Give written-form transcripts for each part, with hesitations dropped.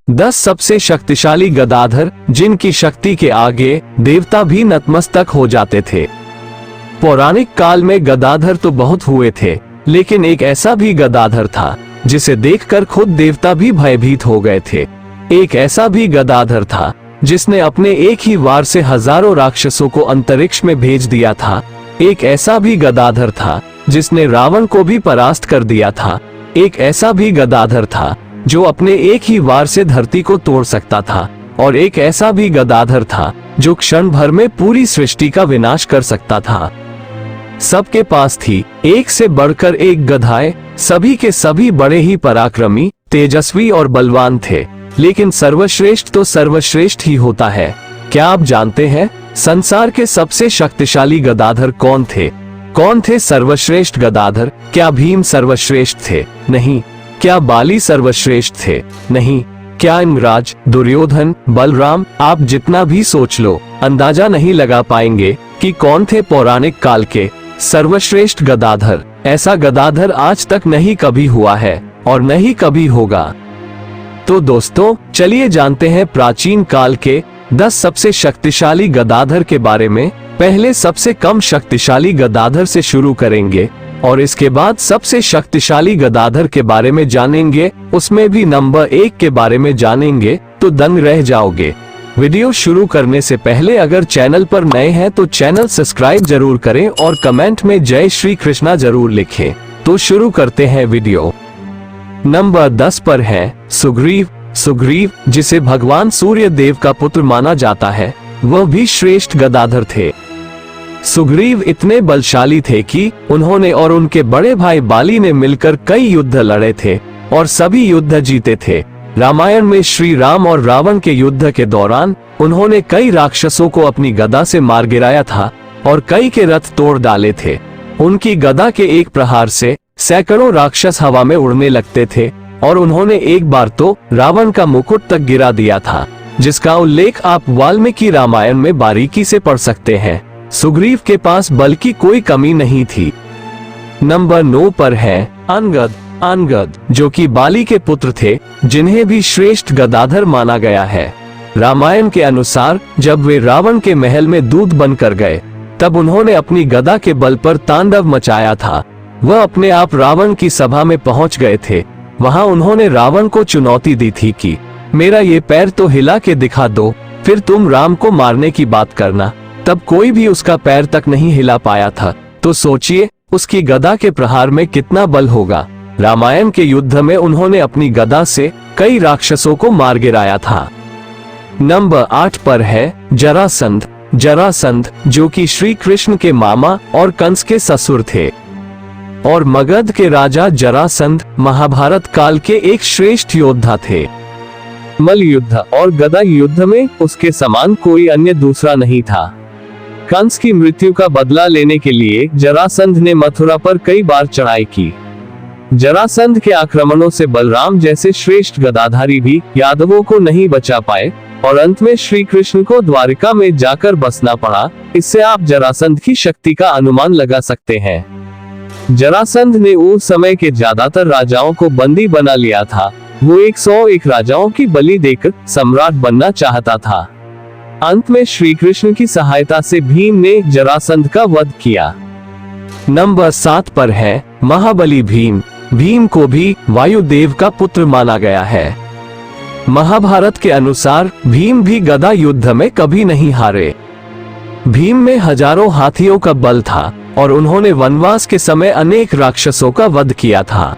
10 सबसे शक्तिशाली गदाधर जिनकी शक्ति के आगे देवता भी नतमस्तक हो जाते थे। पौराणिक काल में गदाधर तो बहुत हुए थे, लेकिन एक ऐसा भी गदाधर था जिसे देखकर खुद देवता भी भयभीत हो गए थे। एक ऐसा भी गदाधर था जिसने अपने एक ही वार से हजारों राक्षसों को अंतरिक्ष में भेज दिया था। एक ऐसा भी गदाधर था जिसने रावण को भी परास्त कर दिया था। एक ऐसा भी गदाधर था जो अपने एक ही वार से धरती को तोड़ सकता था। और एक ऐसा भी गदाधर था जो क्षण भर में पूरी सृष्टि का विनाश कर सकता था। सबके पास थी एक से बढ़कर एक गधाएं, सभी के सभी बड़े ही पराक्रमी, तेजस्वी और बलवान थे, लेकिन सर्वश्रेष्ठ तो सर्वश्रेष्ठ ही होता है। क्या आप जानते हैं संसार के सबसे शक्तिशाली गदाधर कौन थे? कौन थे सर्वश्रेष्ठ गदाधर? क्या भीम सर्वश्रेष्ठ थे? नहीं। क्या बाली सर्वश्रेष्ठ थे? नहीं। क्या इंद्राज, दुर्योधन, बलराम? आप जितना भी सोच लो, अंदाजा नहीं लगा पाएंगे कि कौन थे पौराणिक काल के सर्वश्रेष्ठ गदाधर। ऐसा गदाधर आज तक नहीं कभी हुआ है और नहीं कभी होगा। तो दोस्तों, चलिए जानते हैं प्राचीन काल के 10 सबसे शक्तिशाली गदाधर के बारे में। पहले सबसे कम शक्तिशाली गदाधर से शुरू करेंगे और इसके बाद सबसे शक्तिशाली गदाधर के बारे में जानेंगे, उसमें भी नंबर 1 के बारे में जानेंगे तो दंग रह जाओगे। वीडियो शुरू करने से पहले अगर चैनल पर नए हैं तो चैनल सब्सक्राइब जरूर करें और कमेंट में जय श्री कृष्णा जरूर लिखें। तो शुरू करते हैं वीडियो। नंबर 10 पर है सुग्रीव। सुग्रीव, जिसे भगवान सूर्य देव का पुत्र माना जाता है, वह भी श्रेष्ठ गदाधर थे। सुग्रीव इतने बलशाली थे कि उन्होंने और उनके बड़े भाई बाली ने मिलकर कई युद्ध लड़े थे और सभी युद्ध जीते थे। रामायण में श्री राम और रावण के युद्ध के दौरान उन्होंने कई राक्षसों को अपनी गदा से मार गिराया था और कई के रथ तोड़ डाले थे। उनकी गदा के एक प्रहार से सैकड़ों राक्षस हवा में उड़ने लगते थे और उन्होंने एक बार तो रावण का मुकुट तक गिरा दिया था, जिसका उल्लेख आप वाल्मीकि रामायण में बारीकी से पढ़ सकते हैं। सुग्रीव के पास बल की कोई कमी नहीं थी। नंबर 9 पर है अंगद। अंगद, जो कि बाली के पुत्र थे, जिन्हें भी श्रेष्ठ गदाधर माना गया है। रामायण के अनुसार जब वे रावण के महल में दूत बनकर गए, तब उन्होंने अपनी गदा के बल पर तांडव मचाया था। वह अपने आप रावण की सभा में पहुंच गए थे। वहां उन्होंने रावण को चुनौती दी थी कि मेरा ये पैर तो हिला के दिखा दो, फिर तुम राम को मारने की बात करना। तब कोई भी उसका पैर तक नहीं हिला पाया था। तो सोचिए उसकी गदा के प्रहार में कितना बल होगा। रामायण के युद्ध में उन्होंने अपनी गदा से कई राक्षसों को मार गिराया था। नंबर 8 पर है जरासंध। जरासंध, जो कि श्री कृष्ण के मामा और कंस के ससुर थे और मगध के राजा जरासंध महाभारत काल के एक श्रेष्ठ योद्धा थे। मल्ल युद्ध और गदा युद्ध में उसके समान कोई अन्य दूसरा नहीं था। कंस की मृत्यु का बदला लेने के लिए जरासंध ने मथुरा पर कई बार चढ़ाई की। जरासंध के आक्रमणों से बलराम जैसे श्रेष्ठ गदाधारी भी यादवों को नहीं बचा पाए और अंत में श्री कृष्ण को द्वारिका में जाकर बसना पड़ा। इससे आप जरासंध की शक्ति का अनुमान लगा सकते हैं। जरासंध ने उस समय के ज्यादातर राजाओं को बंदी बना लिया था। वो 101 राजाओं की बलि देकर सम्राट बनना चाहता था। अंत में श्री कृष्ण की सहायता से भीम ने जरासंध का वध किया। नंबर 7 पर है महाबली भीम। भीम को भी वायुदेव का पुत्र माना गया है। महाभारत के अनुसार भीम भी गदा युद्ध में कभी नहीं हारे। भीम में हजारों हाथियों का बल था और उन्होंने वनवास के समय अनेक राक्षसों का वध किया था।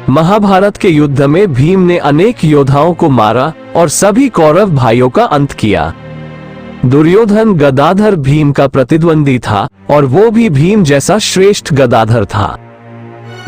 महाभारत के युद्ध में भीम ने अनेक योद्धाओं को मारा और सभी कौरव भाइयों का अंत किया। दुर्योधन गदाधर भीम का प्रतिद्वंदी था और वो भी भीम जैसा श्रेष्ठ गदाधर था।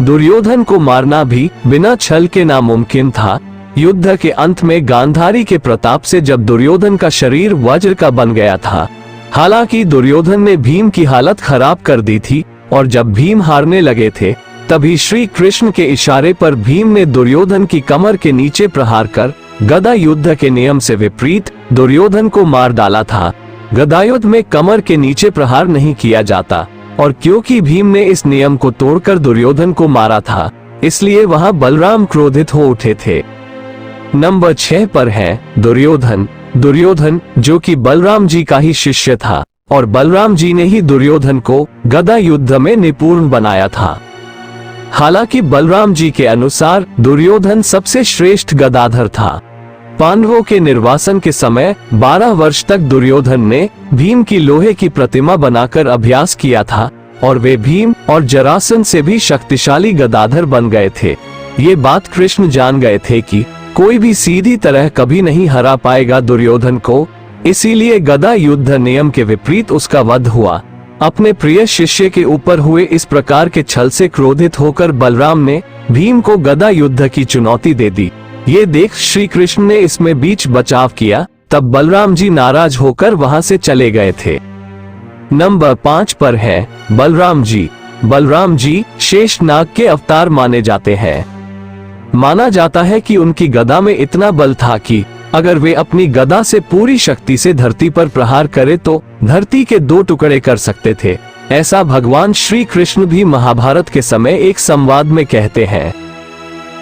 दुर्योधन को मारना भी बिना छल के नामुमकिन था। युद्ध के अंत में गांधारी के प्रताप से जब दुर्योधन का शरीर वज्र का बन गया था। हालांकि दुर्योधन ने भीम की हालत खराब कर दी थी और जब भीम हारने लगे थे, तभी श्री कृष्ण के इशारे पर भीम ने दुर्योधन की कमर के नीचे प्रहार कर गदा युद्ध के नियम से विपरीत दुर्योधन को मार डाला था। गदायुद्ध में कमर के नीचे प्रहार नहीं किया जाता और क्योंकि भीम ने इस नियम को तोड़कर दुर्योधन को मारा था, इसलिए वहां बलराम क्रोधित हो उठे थे। नंबर 6 पर है दुर्योधन। दुर्योधन जो कि बलराम जी का ही शिष्य था और बलराम जी ने ही दुर्योधन को गदा युद्ध में निपुण बनाया था। हालांकि बलराम जी के अनुसार दुर्योधन सबसे श्रेष्ठ गदाधर था। पांडवों के निर्वासन के समय 12 वर्ष तक दुर्योधन ने भीम की लोहे की प्रतिमा बनाकर अभ्यास किया था और वे भीम और जरासंध से भी शक्तिशाली गदाधर बन गए थे। ये बात कृष्ण जान गए थे कि कोई भी सीधी तरह कभी नहीं हरा पाएगा दुर्योधन को, इसीलिए गदा युद्ध नियम के विपरीत उसका वध हुआ। अपने प्रिय शिष्य के ऊपर हुए इस प्रकार के छल से क्रोधित होकर बलराम ने भीम को गदा युद्ध की चुनौती दे दी। ये देख श्री कृष्ण ने इसमें बीच बचाव किया, तब बलराम जी नाराज होकर वहां से चले गए थे। नंबर 5 पर है बलराम जी। बलराम जी शेषनाग के अवतार माने जाते हैं। माना जाता है कि उनकी गदा में इतना बल था कि अगर वे अपनी गदा से पूरी शक्ति से धरती पर प्रहार करे तो धरती के 2 टुकड़े कर सकते थे। ऐसा भगवान श्री कृष्ण भी महाभारत के समय एक संवाद में कहते हैं।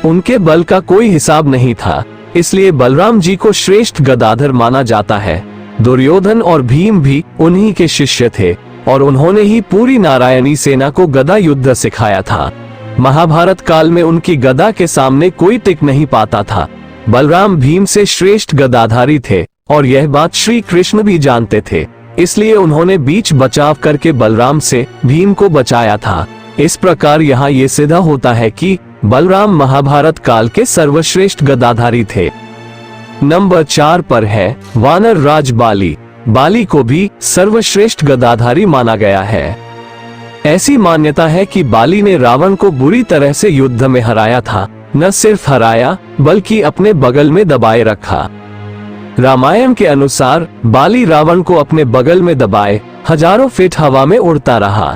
उनके बल का कोई हिसाब नहीं था, इसलिए बलराम जी को श्रेष्ठ गदाधर माना जाता है। दुर्योधन और भीम भी उन्हीं के शिष्य थे और उन्होंने ही पूरी नारायणी सेना को गदा युद्ध सिखाया था। महाभारत काल में उनकी गदा के सामने कोई टिक नहीं पाता था। बलराम भीम से श्रेष्ठ गदाधारी थे और यह बात श्री कृष्ण भी जानते थे, इसलिए उन्होंने बीच बचाव करके बलराम से भीम को बचाया था। इस प्रकार यहाँ ये सिद्ध होता है कि बलराम महाभारत काल के सर्वश्रेष्ठ गदाधारी थे। नंबर 4 पर है वानर राज बाली। बाली को भी सर्वश्रेष्ठ गदाधारी माना गया है। ऐसी मान्यता है कि बाली ने रावण को बुरी तरह से युद्ध में हराया था। न सिर्फ हराया बल्कि अपने बगल में दबाए रखा। रामायण के अनुसार बाली रावण को अपने बगल में दबाए हजारों फीट हवा में उड़ता रहा।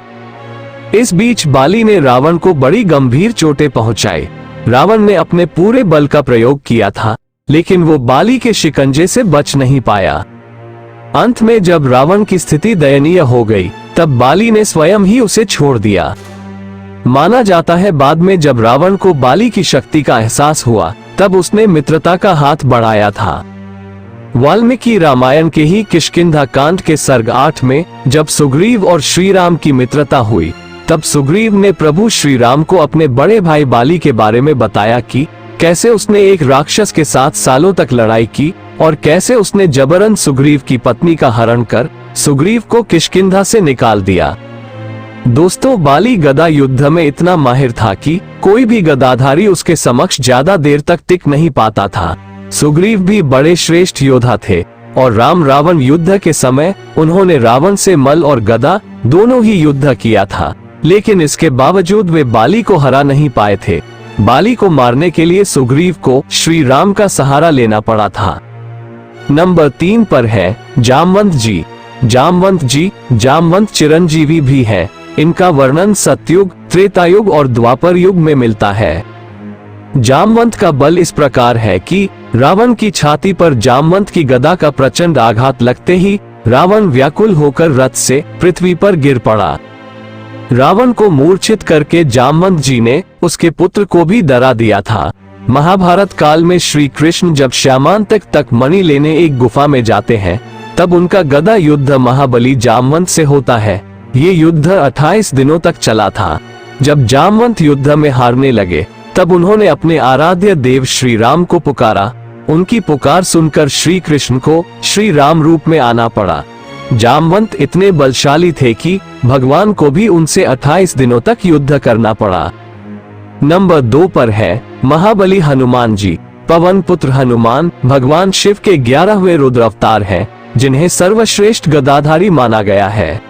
इस बीच बाली ने रावण को बड़ी गंभीर चोटें पहुंचाई। रावण ने अपने पूरे बल का प्रयोग किया था, लेकिन वो बाली के शिकंजे से बच नहीं पाया। अंत में जब रावण की स्थिति दयनीय हो गई, तब बाली ने स्वयं ही उसे छोड़ दिया। माना जाता है बाद में जब रावण को बाली की शक्ति का एहसास हुआ, तब उसने मित्रता का हाथ बढ़ाया था। वाल्मीकि रामायण के ही किष्किंधा कांड के सर्ग 8 में जब सुग्रीव और श्री राम की मित्रता हुई, तब सुग्रीव ने प्रभु श्री राम को अपने बड़े भाई बाली के बारे में बताया कि कैसे उसने एक राक्षस के साथ सालों तक लड़ाई की और कैसे उसने जबरन सुग्रीव की पत्नी का हरण कर सुग्रीव को किष्किंधा से निकाल दिया। दोस्तों, बाली गदा युद्ध में इतना माहिर था कि कोई भी गदाधारी उसके समक्ष ज्यादा देर तक टिक नहीं पाता था। सुग्रीव भी बड़े श्रेष्ठ योद्धा थे और राम रावण युद्ध के समय उन्होंने रावण से मल और गदा दोनों ही युद्ध किया था, लेकिन इसके बावजूद वे बाली को हरा नहीं पाए थे। बाली को मारने के लिए सुग्रीव को श्री राम का सहारा लेना पड़ा था। नंबर 3 पर है जामवंत जी। जामवंत चिरंजीवी भी है। इनका वर्णन सतयुग, त्रेतायुग और द्वापर युग में मिलता है। जामवंत का बल इस प्रकार है कि रावण की छाती पर जामवंत की गदा का प्रचंड आघात लगते ही रावण व्याकुल होकर रथ से पृथ्वी पर गिर पड़ा। रावण को मूर्छित करके जामवंत जी ने उसके पुत्र को भी डरा दिया था। महाभारत काल में श्री कृष्ण जब श्यामांतक तक मणि लेने एक गुफा में जाते हैं, तब उनका गदा युद्ध महाबली जामवंत से होता है। ये युद्ध 28 दिनों तक चला था। जब जामवंत युद्ध में हारने लगे, तब उन्होंने अपने आराध्य देव श्री राम को पुकारा। उनकी पुकार सुनकर श्री कृष्ण को श्री राम रूप में आना पड़ा। जामवंत इतने बलशाली थे कि भगवान को भी उनसे 28 दिनों तक युद्ध करना पड़ा। नंबर 2 पर है महाबली हनुमान जी। पवन पुत्र हनुमान भगवान शिव के 11वें रुद्र अवतार हैं, जिन्हें सर्वश्रेष्ठ गदाधारी माना गया है।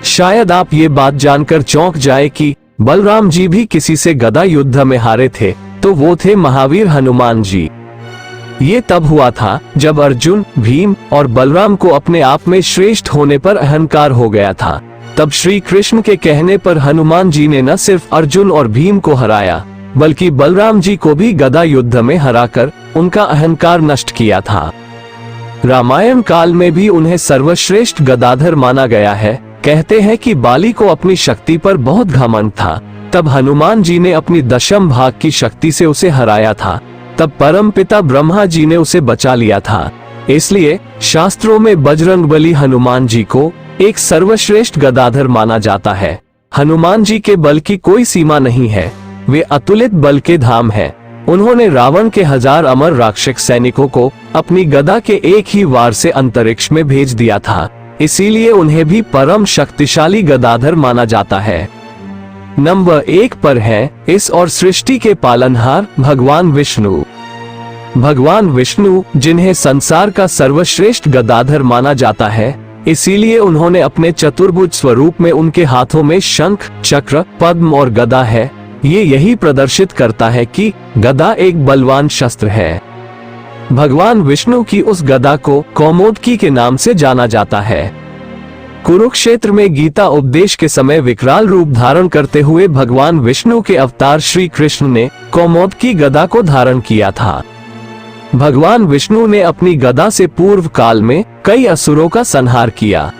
शायद आप ये बात जानकर चौंक जाए कि बलराम जी भी किसी से गदा युद्ध में हारे थे, तो वो थे महावीर हनुमान जी। ये तब हुआ था जब अर्जुन, भीम और बलराम को अपने आप में श्रेष्ठ होने पर अहंकार हो गया था। तब श्री कृष्ण के कहने पर हनुमान जी ने न सिर्फ अर्जुन और भीम को हराया, बल्कि बलराम जी को भी गदा युद्ध में हराकर उनका अहंकार नष्ट किया था। रामायण काल में भी उन्हें सर्वश्रेष्ठ गदाधर माना गया है। कहते हैं कि बाली को अपनी शक्ति पर बहुत घमंड था, तब हनुमान जी ने अपनी दशम भाग की शक्ति से उसे हराया था। तब परमपिता ब्रह्मा जी ने उसे बचा लिया था। इसलिए शास्त्रों में बजरंगबली हनुमान जी को एक सर्वश्रेष्ठ गदाधर माना जाता है। हनुमान जी के बल की कोई सीमा नहीं है, वे अतुलित बल के धाम हैं। उन्होंने रावण के 1000 अमर राक्षस सैनिकों को अपनी गदा के एक ही वार से अंतरिक्ष में भेज दिया था, इसीलिए उन्हें भी परम शक्तिशाली गदाधर माना जाता है। नंबर 1 पर है इस और सृष्टि के पालनहार भगवान विष्णु। भगवान विष्णु, जिन्हें संसार का सर्वश्रेष्ठ गदाधर माना जाता है, इसीलिए उन्होंने अपने चतुर्भुज स्वरूप में उनके हाथों में शंख, चक्र, पद्म और गदा है। ये यही प्रदर्शित करता है कि गदा एक बलवान शस्त्र है। भगवान विष्णु की उस गदा को कौमोदकी के नाम से जाना जाता है। कुरुक्षेत्र में गीता उपदेश के समय विकराल रूप धारण करते हुए भगवान विष्णु के अवतार श्री कृष्ण ने कौमोदकी गदा को धारण किया था। भगवान विष्णु ने अपनी गदा से पूर्व काल में कई असुरों का संहार किया।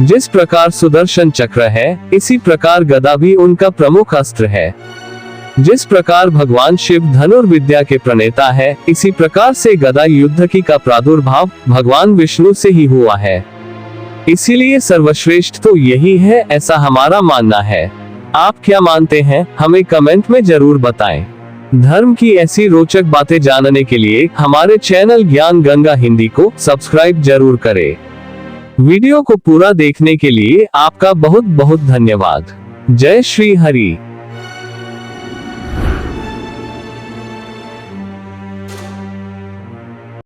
जिस प्रकार सुदर्शन चक्र है, इसी प्रकार गदा भी उनका प्रमुख अस्त्र है। जिस प्रकार भगवान शिव धनुर्विद्या के प्रणेता है, इसी प्रकार से गदा युद्ध की का प्रादुर्भाव भगवान विष्णु से ही हुआ है। इसीलिए सर्वश्रेष्ठ तो यही है, ऐसा हमारा मानना है। आप क्या मानते हैं, हमें कमेंट में जरूर बताएं। धर्म की ऐसी रोचक बातें जानने के लिए हमारे चैनल ज्ञान गंगा हिंदी को सब्सक्राइब जरूर करें। वीडियो को पूरा देखने के लिए आपका बहुत बहुत धन्यवाद। जय श्री हरि।